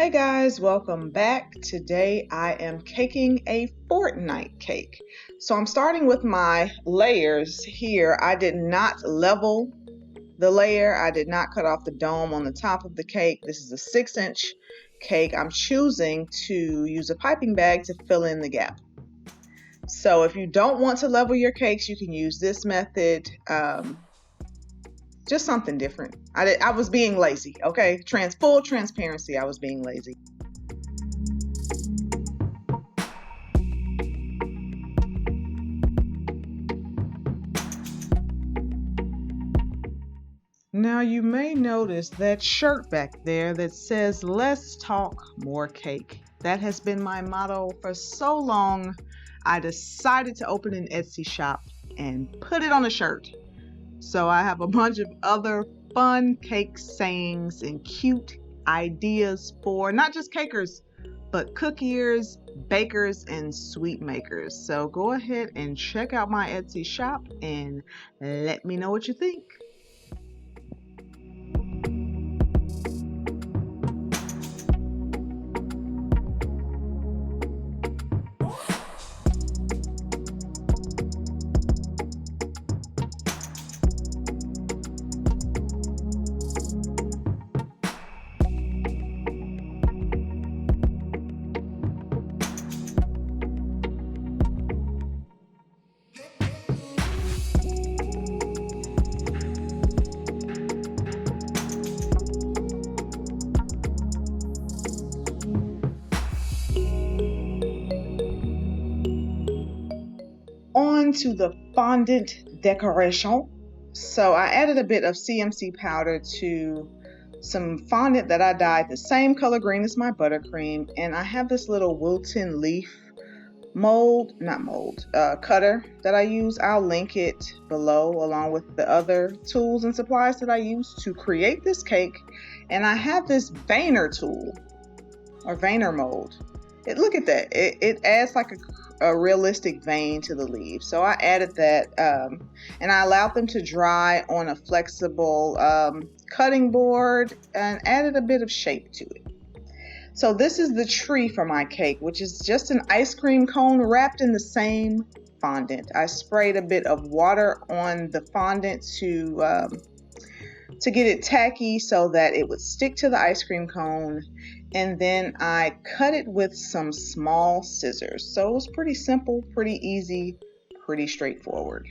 Hey guys, welcome back. Today I am caking a Fortnite cake. So I'm starting with my layers here. I did not level the layer. I did not cut off the dome on the top of the cake. This is a 6-inch cake. I'm choosing to use a piping bag to fill in the gap. So if you don't want to level your cakes, you can use this method. Just something different. I was being lazy, okay? Full transparency, I was being lazy. Now you may notice that shirt back there that says, "Less talk, more cake." That has been my motto for so long, I decided to open an Etsy shop and put it on a shirt. So I have a bunch of other fun cake sayings and cute ideas for not just cakers, but cookiers, bakers, and sweet makers. So go ahead and check out my Etsy shop and let me know what you think. On to the fondant decoration. So I added a bit of CMC powder to some fondant that I dyed the same color green as my buttercream, and I have this little wilton leaf cutter that I use. I'll link it below along with the other tools and supplies that I use to create this cake. And I have this Vayner tool or Vayner mold. Look at that. It adds like a realistic vein to the leaves. So I added that and I allowed them to dry on a flexible cutting board and added a bit of shape to it. So this is the tree for my cake, which is just an ice cream cone wrapped in the same fondant. I sprayed a bit of water on the fondant to get it tacky so that it would stick to the ice cream cone. And then I cut it with some small scissors. So it was pretty simple, pretty easy, pretty straightforward.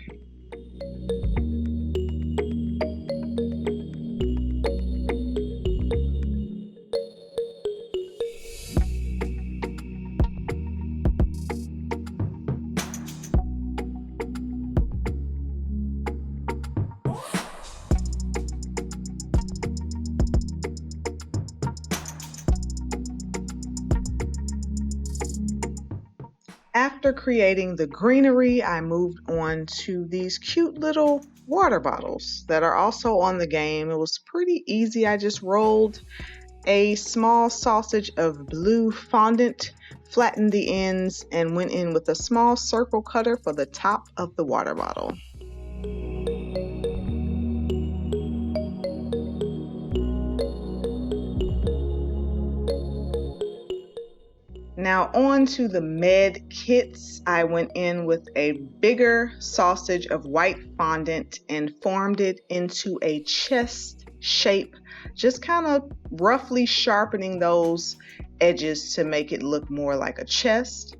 After creating the greenery, I moved on to these cute little water bottles that are also on the game. It was pretty easy. I just rolled a small sausage of blue fondant, flattened the ends, and went in with a small circle cutter for the top of the water bottle. Now on to the med kits. I went in with a bigger sausage of white fondant and formed it into a chest shape, just kind of roughly sharpening those edges to make it look more like a chest.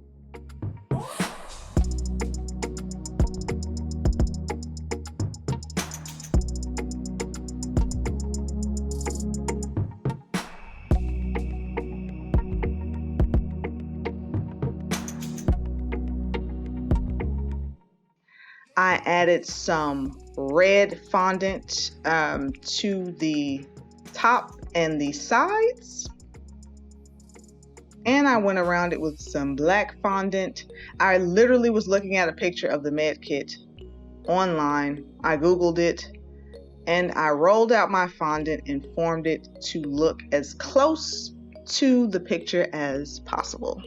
I added some red fondant to the top and the sides. And I went around it with some black fondant. I literally was looking at a picture of the med kit online. I Googled it and I rolled out my fondant and formed it to look as close to the picture as possible.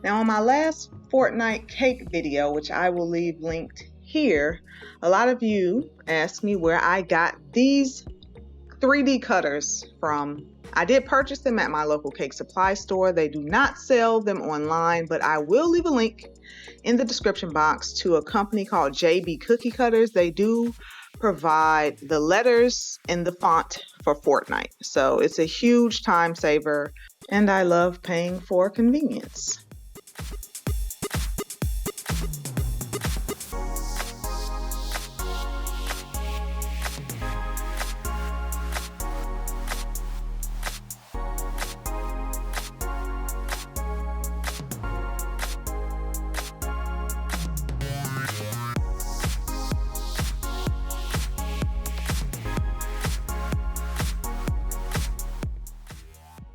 Now on my last Fortnite cake video, which I will leave linked here, a lot of you asked me where I got these 3D cutters from. I did purchase them at my local cake supply store. They do not sell them online, but I will leave a link in the description box to a company called JB Cookie Cutters. They do provide the letters and the font for Fortnite. So it's a huge time saver, and I love paying for convenience.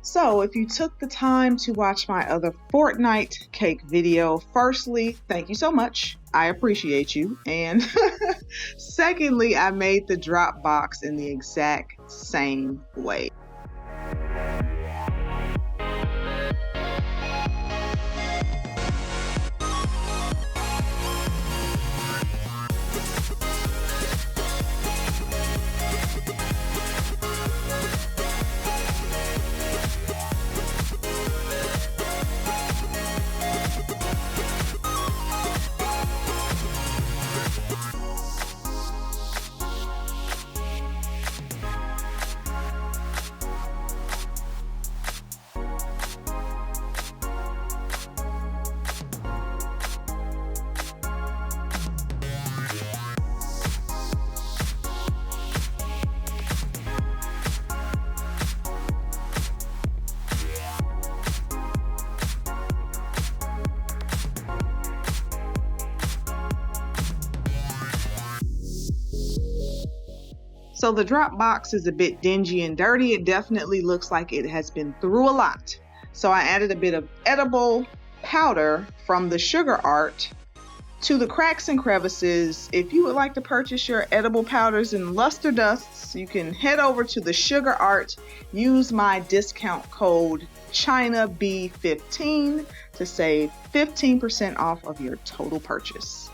So if you took the time to watch my other Fortnite cake video, firstly, thank you so much. I appreciate you. And secondly, I made the Dropbox in the exact same way. So the Dropbox is a bit dingy and dirty. It definitely looks like it has been through a lot. So I added a bit of edible powder from the sugar art to the cracks and crevices. If you would like to purchase your edible powders and luster dusts, you can head over to the sugar art, use my discount code ChynaB15 to save 15% off of your total purchase.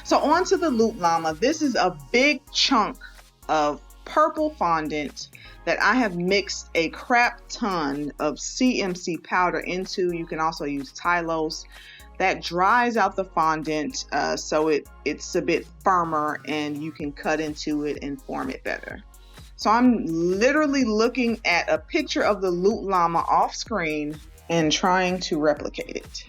So on to the Loot Llama. This is a big chunk of purple fondant that I have mixed a crap ton of CMC powder into. You can also use Tylose. That dries out the fondant so it's a bit firmer and you can cut into it and form it better. So I'm literally looking at a picture of the Loot Llama off screen and trying to replicate it.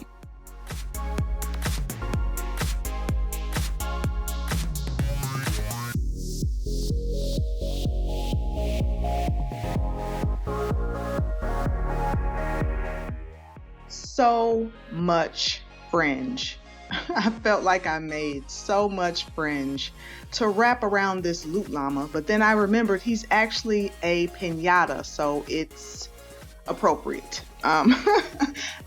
So much fringe. I felt like I made so much fringe to wrap around this Loot Llama, but then I remembered he's actually a piñata, so it's appropriate. I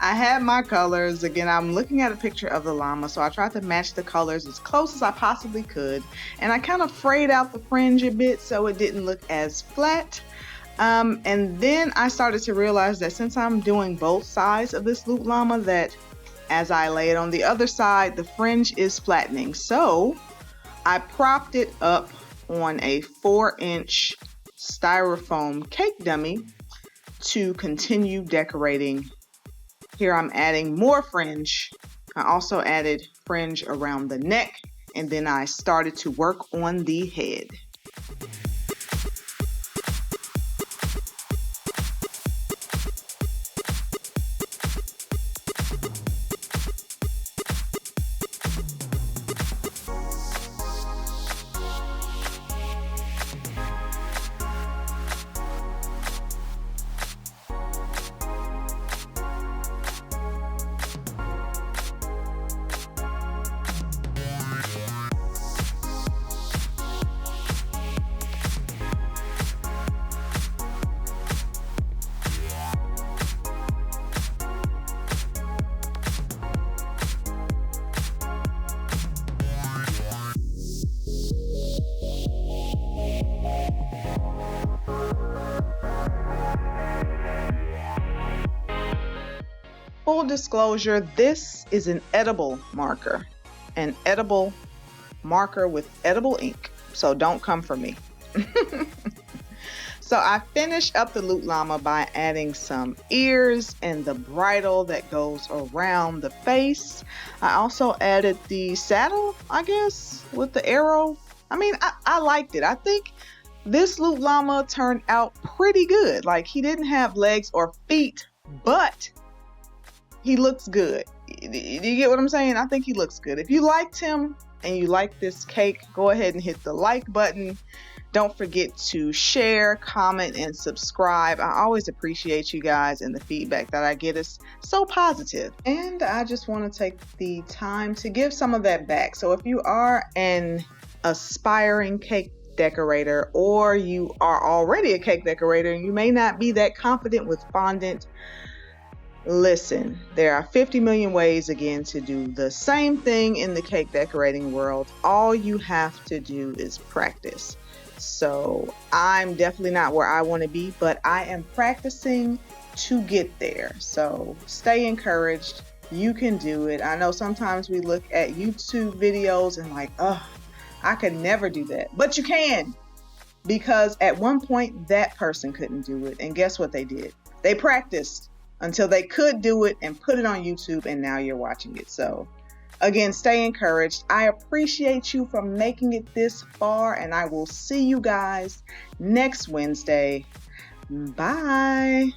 had my colors. Again, I'm looking at a picture of the llama, so I tried to match the colors as close as I possibly could, and I kind of frayed out the fringe a bit so it didn't look as flat. And then I started to realize that since I'm doing both sides of this Loot Llama, that as I lay it on the other side, the fringe is flattening. So I propped it up on a 4-inch styrofoam cake dummy to continue decorating. Here I'm adding more fringe. I also added fringe around the neck, and then I started to work on the head. full disclosure, this is an edible marker. An edible marker with edible ink. So don't come for me. So I finished up the Loot Llama by adding some ears and the bridle that goes around the face. I also added the saddle, I guess, with the arrow. I mean, I liked it. I think this Loot Llama turned out pretty good. Like, he didn't have legs or feet, but he looks good. Do you get what I'm saying? I think he looks good. If you liked him and you like this cake, go ahead and hit the like button. Don't forget to share, comment, and subscribe. I always appreciate you guys, and the feedback that I get is so positive. And I just want to take the time to give some of that back. So if you are an aspiring cake decorator, or you are already a cake decorator and you may not be that confident with fondant, listen, there are 50 million ways again to do the same thing in the cake decorating world. All you have to do is practice. So I'm definitely not where I want to be, but I am practicing to get there. So stay encouraged. You can do it. I know sometimes we look at YouTube videos and like, oh, I could never do that. But you can, because at one point that person couldn't do it. And guess what they did? They practiced until they could do it and put it on YouTube, and now you're watching it. So again, stay encouraged. I appreciate you for making it this far, and I will see you guys next Wednesday. Bye.